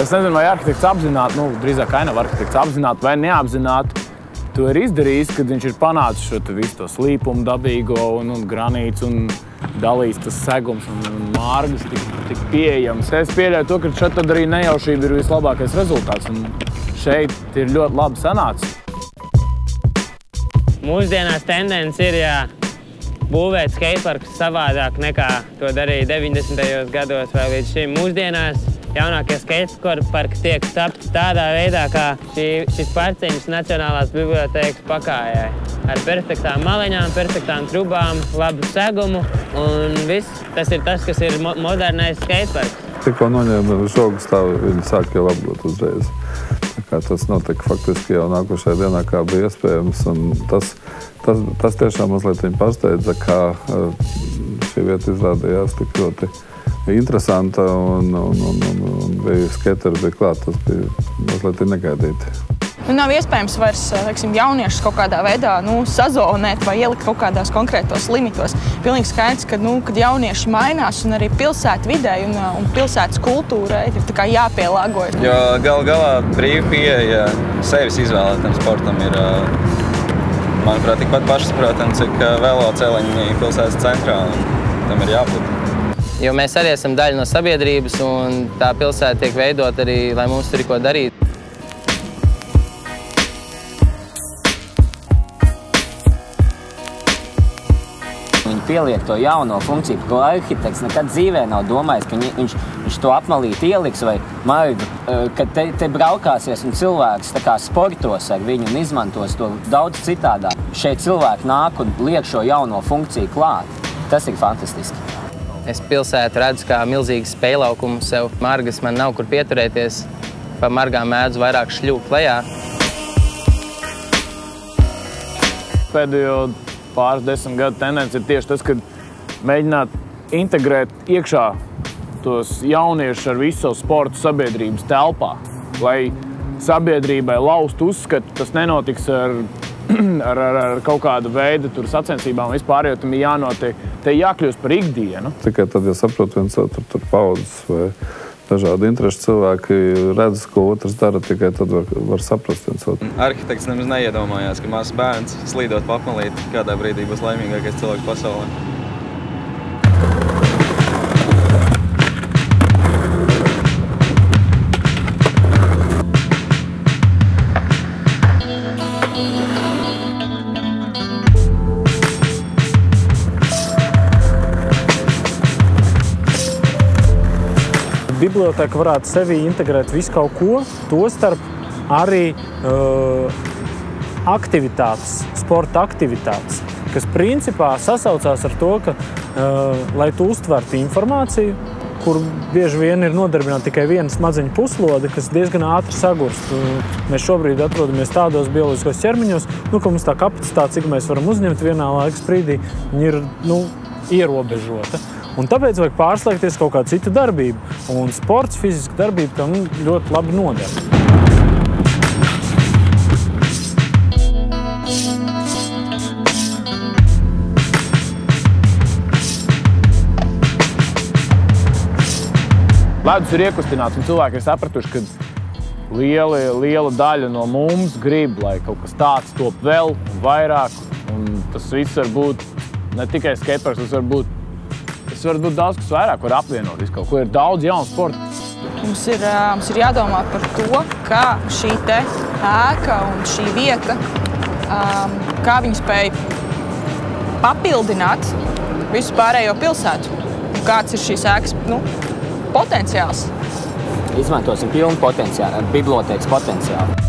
Es nezinu, vai arhitekts apzināti, drīzāk Ainava arhitekts apzināti vai neapzināti, to ir izdarījis, kad viņš ir panācis šo visu to slīpumu dabīgo un granīts un dalījis tas segums un mārgas tik pieejams. Es pieļauju to, ka šeit tad arī nejaušība ir vislabākais rezultāts un šeit ir ļoti labi sanācis. Mūsdienās tendence ir, būvēt skateparkus savādāk nekā to darīja 90. gados vai līdz šim. Mūsdienās jaunākie skateparki tiek tapti tādā veidā, kā šis parciņš Nacionālās bibliotēkas pakājai. Ar perfektām maliņām, perfektām trubām, labu segumu un viss. Tas ir tas, kas ir modernais skateparks. Tikko noņēma žogu stāvu, viņi sāk jau apgūt uzreiz. Tas notika faktiski jau nākošajā dienā, kā bija iespējams. Un tas tiešām mazliet viņu pārsteidza, kā šī vieta izrādījās tik ļoti interesanta un bija skateri bija klāt. Tas bija mazliet negaidīti. Nav iespējams vairs, jauniešus kaut kādā veidā sazonēt vai ielikt kaut kādās konkrētos limitos. Pilnīgi skaidrs, ka, kad jaunieši mainās un arī pilsētu videi un pilsētas kultūrai ir jāpielāgojas. Jo galā brīva pieeja sevis izvēlētam sportam ir, manuprāt, tikpat pašsaprotami, cik veloceliņi pilsētas centrā, un tam ir jābūt. Jo mēs arī esam daļa no sabiedrības, un tā pilsēta tiek veidot arī, lai mums tur ir ko darīt. Viņi pieliek to jauno funkciju, ko arhitekts nekad dzīvē nav domājis, ka viņš to apmalīti ieliks vai margu, kad te braukāsies un cilvēks sportos ar viņu un izmantos to daudz citādā. Šeit cilvēki nāk un liek šo jauno funkciju klāt. Tas ir fantastiski. Es pilsētu redzu kā milzīgu spēlaukumu sev. Margas man nav kur pieturēties. Pa margām mēdzu vairāk šļūt lejā. Pēdējo pāris 10 gadu tendence ir tieši tas, ka mēģināt integrēt iekšā tos jauniešus ar visu savu sportu sabiedrības telpā. Lai sabiedrībai laust uzskatu, tas nenotiks ar kaut kādu veidu sacensībām vispār, jo tam ir jānotiek, te jākļūst par ikdienu. Tikai tad, ja saprot viens otru tur paudzes vai dažādi interešu cilvēki redz, ko otrs dara, tikai tad var saprast viens otru. Arhitekts nemaz neiedomājās, ka mazs bērns slīdot pa apmalīti kādā brīdī būs laimīgākais cilvēks pasaulē. Biblioteka varētu sevī integrēt visu kaut ko, tostarp arī aktivitātes, sporta aktivitātes, kas principā sasaucās ar to, ka, lai tu uztvertu informāciju, kur bieži vien ir nodarbināta tikai viena smadzeņu puslode, kas diezgan ātri sagurst. Mēs šobrīd atrodamies tādos bioloģiskos ķermeņos, ka mums tā kapacitāte, cik mēs varam uzņemt vienā laika sprīdī, viņa ir ierobežota. Un tāpēc vajag pārslēgties kaut kādu citu darbību. Un sports, fiziska darbība tam ļoti labi noder. Ledus ir iekustināts un cilvēki ir sapratuši, ka liela daļa no mums grib, lai kaut kas tāds top vēl vairāk. Un tas viss var būt ne tikai skateparks, tas var būt daudz kas vairāk, var apvienot visu kaut ko. Ir daudz jaunu sportu. Mums ir jādomā par to, kā šī te ēka un šī vieta, kā viņi spēj papildināt visu pārējo pilsētu. Kāds ir šīs ēkas potenciāls? Izmantosim pilnu potenciālu, bibliotēkas potenciālu.